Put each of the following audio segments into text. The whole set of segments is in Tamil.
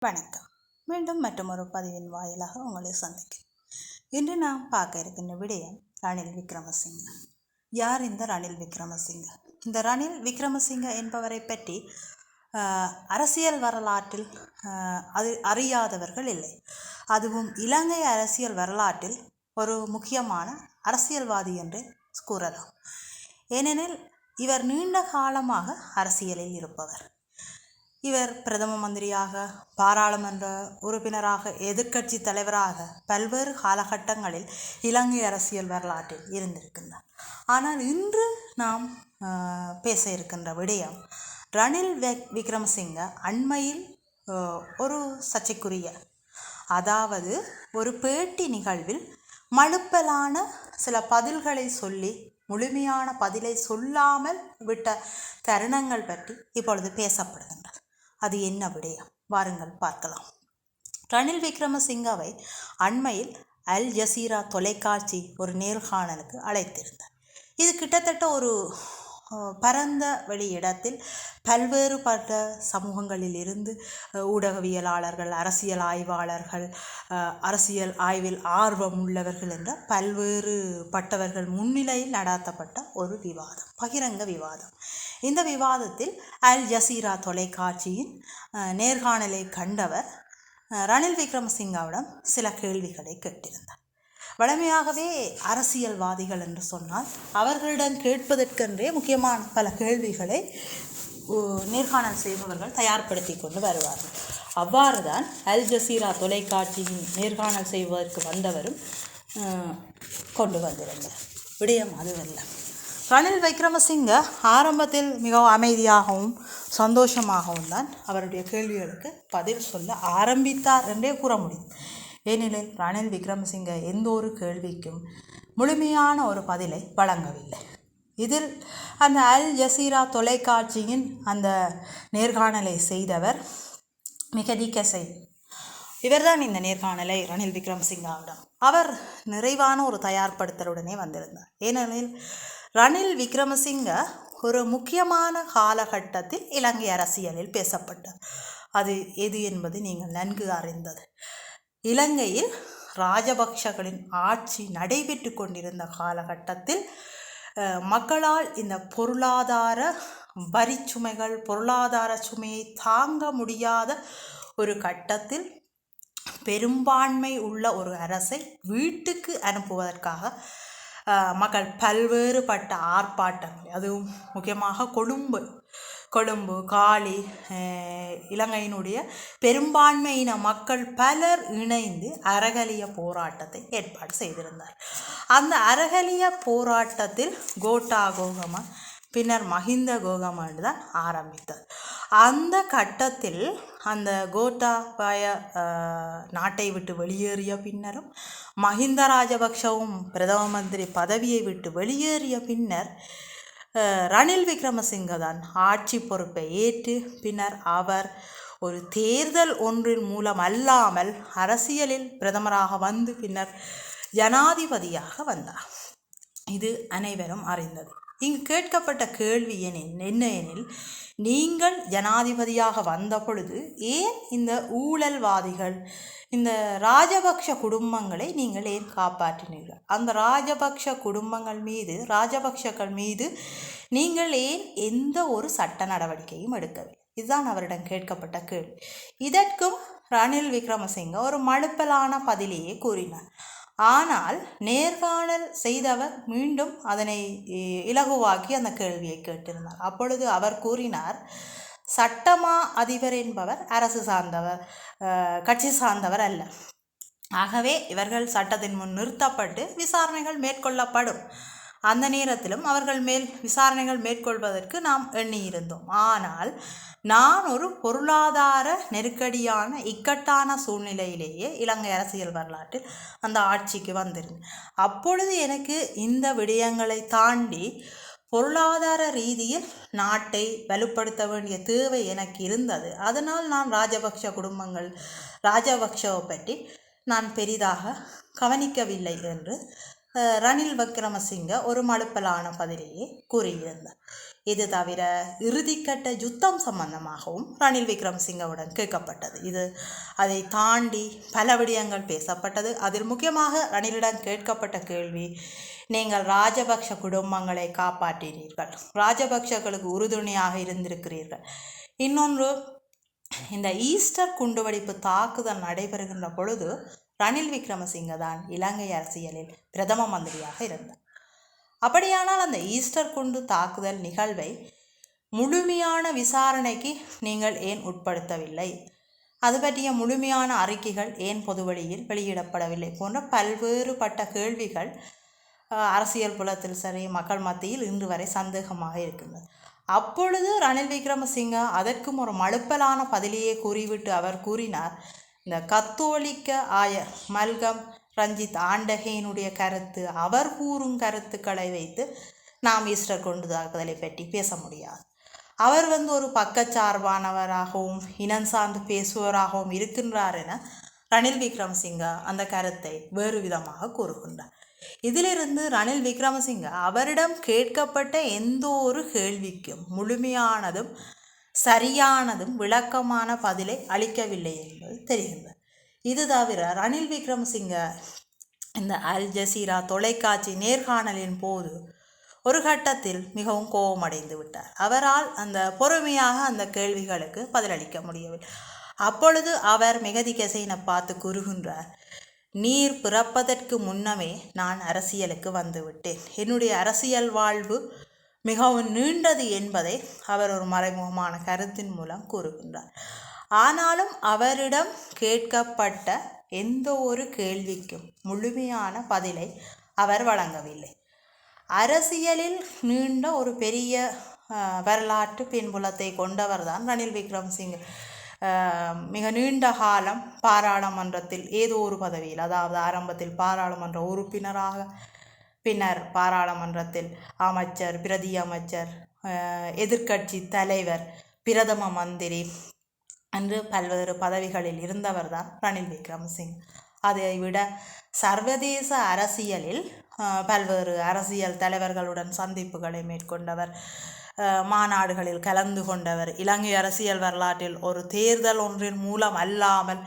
வணக்கம். மீண்டும் மற்றொரு பதிவின் வாயிலாக உங்களை சந்திக்கிறேன். இன்று நாம் பார்க்க இருக்கின்ற விடயம் ரணில் விக்ரமசிங்க. யார் இந்த ரணில் விக்ரமசிங்க? இந்த ரணில் விக்ரமசிங்க என்பவரை பற்றி அரசியல் வரலாற்றில் அது அறியாதவர்கள் இல்லை. அதுவும் இலங்கை அரசியல் வரலாற்றில் ஒரு முக்கியமான அரசியல்வாதி என்று கூறலாம். ஏனெனில் இவர் நீண்ட காலமாக அரசியலில் இருப்பவர். இவர் பிரதம மந்திரியாக, பாராளுமன்ற உறுப்பினராக, எதிர்க்கட்சி தலைவராக பல்வேறு காலகட்டங்களில் இலங்கை அரசியல் வரலாற்றில் இருந்திருக்கின்றார். ஆனால் இன்று நாம் பேச இருக்கின்ற விடயம் ரணில் விக்ரமசிங்க அண்மையில் ஒரு சர்ச்சைக்குரிய, அதாவது ஒரு பேட்டி நிகழ்வில் மழுப்பலான சில பதில்களை சொல்லி முழுமையான பதிலை சொல்லாமல் விட்ட தருணங்கள் பற்றி இப்பொழுது பேசப்படுகின்றது. அது என்ன விடயம்? வாருங்கள் பார்க்கலாம். ரணில் விக்ரமசிங்கவை அண்மையில் அல் ஜசீரா தொலைக்காட்சி ஒரு நேர்காணலுக்கு அழைத்திருந்தார். இது கிட்டத்தட்ட ஒரு பரந்த வெளியிடத்தில் பல்வேறுபட்ட சமூகங்களில் இருந்து ஊடகவியலாளர்கள், அரசியல் ஆய்வாளர்கள், அரசியல் ஆய்வில் ஆர்வம் உள்ளவர்கள் என்ற பல்வேறு பட்டவர்கள் முன்னிலையில் நடாத்தப்பட்ட ஒரு விவாதம், பகிரங்க விவாதம். இந்த விவாதத்தில் அல் ஜசீரா தொலைக்காட்சியின் நேர்காணலை கண்டவர் ரணில் விக்ரமசிங்கவிடம் சில கேள்விகளை கேட்டிருந்தார். வழமையாகவே அரசியல்வாதிகள் என்று சொன்னால் அவர்களிடம் கேட்பதற்கென்றே முக்கியமான பல கேள்விகளை நேர்காணல் செய்பவர்கள் தயார்படுத்தி கொண்டு வருவார்கள். அவ்வாறு தான் அல் ஜசீரா தொலைக்காட்சியின் நேர்காணல் செய்வதற்கு வந்தவரும் கொண்டு வந்திருந்தார். விடயம் அதுவல்ல. ரணில் விக்ரமசிங்க ஆரம்பத்தில் மிகவும் அமைதியாகவும் சந்தோஷமாகவும் தான் அவருடைய கேள்விகளுக்கு பதில் சொல்ல ஆரம்பித்தார் என்றே கூற முடியும். ஏனெனில் ரணில் விக்ரமசிங்க எந்த ஒரு கேள்விக்கும் முழுமையான ஒரு பதிலை வழங்கவில்லை. இதில் அந்த அல் ஜசீரா தொலைக்காட்சியின் அந்த நேர்காணலை செய்தவர் மிகதி கெசை. இவர்தான் இந்த நேர்காணலை ரணில் விக்ரமசிங்காவிடம் அவர் நிறைவான ஒரு தயார்படுத்தலுடனே வந்திருந்தார். ஏனெனில் ரணில் விக்ரமசிங்க ஒரு முக்கியமான காலகட்டத்தில் இலங்கை அரசியலில் பேசப்பட்டார். அது எது என்பது நீங்கள் நன்கு அறிந்தது. இலங்கையில் ராஜபக்ஷகளின் ஆட்சி நடைபெற்று கொண்டிருந்த காலகட்டத்தில் மக்களால் இந்த பொருளாதார வரிச்சுமைகள், பொருளாதார சுமையை தாங்க முடியாத ஒரு கட்டத்தில் பெரும்பான்மை உள்ள ஒரு அரசை வீட்டுக்கு அனுப்புவதற்காக மக்கள் பல்வேறுபட்ட ஆர்ப்பாட்டங்கள், அதுவும் முக்கியமாக கொழும்பு, காலி, இலங்கையினுடைய பெரும்பான்மையின மக்கள் பலர் இணைந்து அறகலிய போராட்டத்தை ஏற்பாடு செய்திருந்தார். அந்த அறகலிய போராட்டத்தில் கோட்டாகோகம பின்னர் மஹிந்த கோகம தான் ஆரம்பித்தது. அந்த கட்டத்தில் அந்த கோட்டாபாய நாட்டை விட்டு வெளியேறிய பின்னரும் மஹிந்த ராஜபக்ஷவும் பிரதம மந்திரி பதவியை விட்டு வெளியேறிய பின்னர் ரணில் விக்ரமசிங்க தான் ஆட்சி பொறுப்பை ஏற்று பின்னர் அவர் ஒரு தேர்தல் ஒன்றின் மூலம் அல்லாமல் அரசியலில் பிரதமராக வந்து பின்னர் ஜனாதிபதியாக வந்தார். இது அனைவரும் அறிந்தது. இங்கு கேட்கப்பட்ட கேள்வி என்ன எனில், நீங்கள் ஜனாதிபதியாக வந்த பொழுது ஏன் இந்த ஊழல்வாதிகள், இந்த ராஜபக்ஷ குடும்பங்களை நீங்கள் ஏன் காப்பாற்றினீர்கள்? அந்த ராஜபக்ஷ குடும்பங்கள் மீது, ராஜபக்ஷக்கள் மீது நீங்கள் ஏன் எந்த ஒரு சட்ட நடவடிக்கையும் எடுக்கவில்லை? இதுதான் அவரிடம் கேட்கப்பட்ட கேள்வி. இதற்கும் ரணில் விக்ரமசிங்க ஒரு மழுப்பலான பதிலையே கூறினார். ஆனால் நேர்காணல் செய்தவர் மீண்டும் அதனை இலகுவாக்கி அந்த கேள்வியை கேட்டிருந்தார். அப்பொழுது அவர் கூறினார், சட்டமா அதிபர் என்பவர் அரசு சார்ந்தவர், கட்சி சார்ந்தவர் அல்ல. ஆகவே இவர்கள் சட்டத்தின் முன் நிறுத்தப்பட்டு விசாரணைகள் மேற்கொள்ளப்படும். அந்த நேரத்திலும் அவர்கள் மேல் விசாரணைகள் மேற்கொள்வதற்கு நாம் எண்ணியிருந்தோம். ஆனால் நான் ஒரு பொருளாதார நெருக்கடியான இக்கட்டான சூழ்நிலையிலேயே இலங்கை அரசியல் வரலாற்றில் அந்த ஆட்சிக்கு வந்திருந்தேன். அப்பொழுது எனக்கு இந்த விடயங்களை தாண்டி பொருளாதார ரீதியில் நாட்டை வலுப்படுத்த வேண்டிய தேவை எனக்கு இருந்தது. அதனால் நான் ராஜபக்ஷவை பற்றி நான் பெரிதாக கவனிக்கவில்லை என்று ரணில் விக்ரமசிங்க ஒரு மழுப்பலான பதிலையே கூறியிருந்தார். இது தவிர இறுதிக்கட்ட யுத்தம் சம்பந்தமாகவும் ரணில் விக்ரமசிங்கவுடன் கேட்கப்பட்டது. அதை தாண்டி பல விடயங்கள் பேசப்பட்டது. அதில் முக்கியமாக ரணிலிடம் கேட்கப்பட்ட கேள்வி, நீங்கள் ராஜபக்ஷ குடும்பங்களை காப்பாற்றினீர்கள், ராஜபக்ஷர்களுக்கு உறுதுணையாக இருந்திருக்கிறீர்கள். இன்னொன்று, இந்த ஈஸ்டர் குண்டுவெடிப்பு தாக்குதல் நடைபெறுகின்ற பொழுது ரணில் விக்ரமசிங்க தான் இலங்கை அரசியலில் பிரதம மந்திரியாக இருந்தார். அப்படியானால் அந்த ஈஸ்டர் குண்டு தாக்குதல் நிகழ்வை முழுமையான விசாரணைக்கு நீங்கள் ஏன் உட்படுத்தவில்லை, அது பற்றிய முழுமையான அறிக்கைகள் ஏன் பொதுவெளியில் வெளியிடப்படவில்லை போன்ற பல்வேறுபட்ட கேள்விகள் அரசியல் புலத்தில் சரி மக்கள் மத்தியில் இன்று வரை சந்தேகமாக இருக்கின்றது. அப்பொழுது ரணில் விக்ரமசிங்க அதற்கும் ஒரு மழுப்பலான பதிலையே கூறிவிட்டு அவர் கூறினார், இந்த கத்தோலிக்க ஆயர் மல்கம் ரஞ்சித் ஆண்டகையினுடைய கருத்து, அவர் கூறும் கருத்துக்களை வைத்து நாம் ஈஸ்டர் கொண்டு தாக்குதலை பற்றி பேச முடியாது. அவர் ஒரு பக்கச்சார்பானவராகவும் இனம் சார்ந்து பேசுவராகவும் இருக்கின்றார் என ரணில் விக்ரமசிங்க அந்த கருத்தை வேறு விதமாக கூறுகின்றார். இதிலிருந்து ரணில் விக்ரமசிங்க அவரிடம் கேட்கப்பட்ட எந்த ஒரு கேள்விக்கும் முழுமையானதும் சரியானதும் விளக்கமான பதிலை அளிக்கவில்லை என்பது தெரிகின்றது. இது தவிர ரணில் விக்ரமசிங்க இந்த அல் ஜசீரா தொலைக்காட்சி நேர்காணலின் போது ஒரு கட்டத்தில் மிகவும் கோபமடைந்து விட்டார். அவரால் அந்த பொறுமையாக அந்த கேள்விகளுக்கு பதிலளிக்க முடியவில்லை. அப்பொழுது அவர் மெகதி கெசைனை பார்த்து கூறுகின்றார், நீர் பிறப்பதற்கு முன்னமே நான் அரசியலுக்கு வந்துவிட்டேன், என்னுடைய அரசியல் வாழ்வு மிகவும் நீண்டது என்பதை அவர் ஒரு மறைமுகமான கருத்தின் மூலம் கூறுகின்றார். ஆனாலும் அவரிடம் கேட்கப்பட்ட எந்த ஒரு கேள்விக்கும் முழுமையான பதிலை அவர் வழங்கவில்லை. அரசியலில் நீண்ட ஒரு பெரிய வரலாற்று பின்புலத்தை கொண்டவர் தான் ரணில் விக்ரமசிங்க. மிக நீண்ட காலம் பாராளுமன்றத்தில் ஏதோ ஒரு பதவியில், அதாவது ஆரம்பத்தில் பாராளுமன்ற உறுப்பினராக, பின்னர் பாராளுமன்றத்தில் அமைச்சர், பிரதி அமைச்சர், எதிர்க்கட்சி தலைவர், பிரதம மந்திரி என்று பல்வேறு பதவிகளில் இருந்தவர் தான் ரணில் விக்ரமசிங்க. அதைவிட சர்வதேச அரசியலில் பல்வேறு அரசியல் தலைவர்களுடன் சந்திப்புகளை மேற்கொண்டவர், மாநாடுகளில் கலந்து கொண்டவர், இலங்கை அரசியல் வரலாற்றில் ஒரு தேர்தல் ஒன்றின் மூலம் அல்லாமல்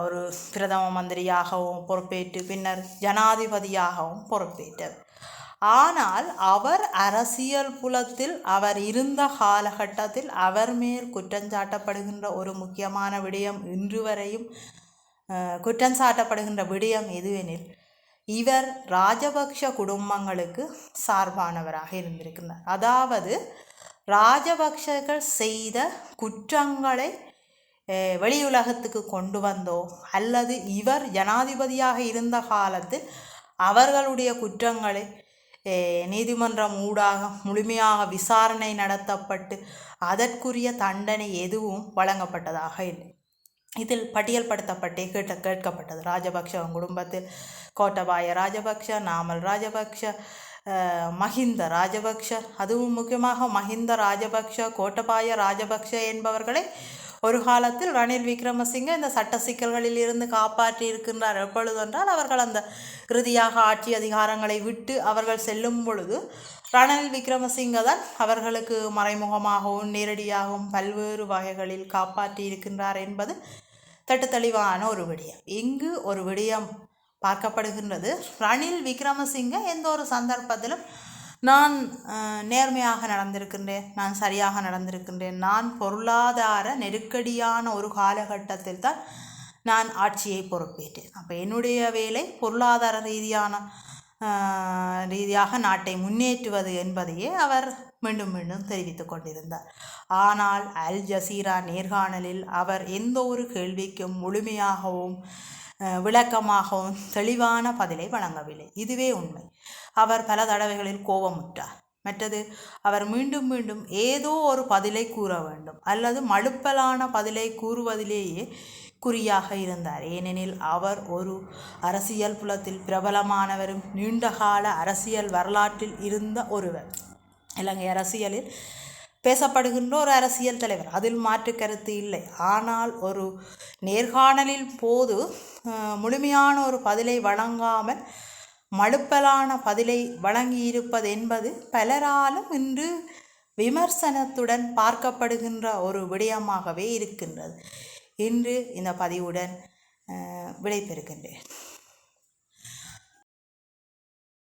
ஒரு பிரதம மந்திரியாகவும் பொறுப்பேற்று பின்னர் ஜனாதிபதியாகவும் பொறுப்பேற்றார். ஆனால் அவர் அரசியல் புலத்தில் அவர் இருந்த காலகட்டத்தில் அவர் மேல் குற்றஞ்சாட்டப்படுகின்ற ஒரு முக்கியமான விடயம், இன்று வரையும் குற்றஞ்சாட்டப்படுகின்ற விடயம் எதுவெனில், இவர் ராஜபக்ஷ குடும்பங்களுக்கு சார்பானவராக இருந்திருக்கிறார். அதாவது ராஜபக்ஷர்கள் செய்த குற்றங்களை வெளியுலகத்துக்கு கொண்டு வந்தோ அல்லது இவர் ஜனாதிபதியாக இருந்த காலத்தில் அவர்களுடைய குற்றங்களை நீதிமன்றம் ஊடாக முழுமையாக விசாரணை நடத்தப்பட்டு அதற்குரிய தண்டனை எதுவும் வழங்கப்பட்டதாக இல்லை. இதில் பட்டியல்படுத்தப்பட்டே கேட்கப்பட்டது. ராஜபக்ஷ குடும்பத்தில் கோட்டபாய ராஜபக்ஷ, நாமல் ராஜபக்ஷ, மஹிந்த ராஜபக்ஷ, அதுவும் முக்கியமாக மஹிந்த ராஜபக்ஷ, கோட்டபாய ராஜபக்ஷ என்பவர்களை ஒரு காலத்தில் ரணில் விக்ரமசிங்க இந்த சட்ட சிக்கல்களில் இருந்து காப்பாற்றி இருக்கின்றார். எப்பொழுதென்றால் அவர்கள் அந்த இறுதியாக ஆட்சி அதிகாரங்களை விட்டு அவர்கள் செல்லும் பொழுது ரணில் விக்ரமசிங்க தான் அவர்களுக்கு மறைமுகமாகவும் நேரடியாகவும் பல்வேறு வகைகளில் காப்பாற்றி இருக்கின்றார் என்பது தட்டு தெளிவான ஒரு விடயம். இங்கு ஒரு விடயம் பார்க்கப்படுகின்றது, ரணில் விக்ரமசிங்க எந்த ஒரு சந்தர்ப்பத்திலும் நான் நேர்மையாக நடந்திருக்கின்றேன், நான் சரியாக நடந்திருக்கின்றேன், நான் பொருளாதார நெருக்கடியான ஒரு காலகட்டத்தில் தான் நான் ஆட்சியை பொறுப்பேற்றேன், அப்போ என்னுடைய வேலை பொருளாதார ரீதியாக நாட்டை முன்னேற்றுவது என்பதையே அவர் மீண்டும் மீண்டும் தெரிவித்து கொண்டிருந்தார். ஆனால் அல் ஜசீரா நேர்காணலில் அவர் எந்த ஒரு கேள்விக்கும் முழுமையாகவும் விளக்கமாகவும் தெளிவான பதிலை வழங்கவில்லை. இதுவே உண்மை. அவர் பல தடவைகளில் கோபமுற்றார். மற்றது, அவர் மீண்டும் மீண்டும் ஏதோ ஒரு பதிலை கூற வேண்டும் அல்லது மழுப்பலான பதிலை கூறுவதிலேயே குறியாக இருந்தார். ஏனெனில் அவர் ஒரு அரசியல் புலத்தில் பிரபலமானவரும் நீண்டகால அரசியல் வரலாற்றில் இருந்த ஒருவர், இலங்கை அரசியலில் பேசப்படுகின்ற ஒரு அரசியல் தலைவர், அதில் மாற்று கருத்து இல்லை. ஆனால் ஒரு நேர்காணலின் போது முழுமையான ஒரு பதிலை வழங்காமல் மடுப்பலான பதிலை வழங்கியிருப்பது என்பது பலராலும் இன்று விமர்சனத்துடன் பார்க்கப்படுகின்ற ஒரு விடயமாகவே இருக்கின்றது. இன்று இந்த பதிவுடன் விடைபெறுகின்றேன்.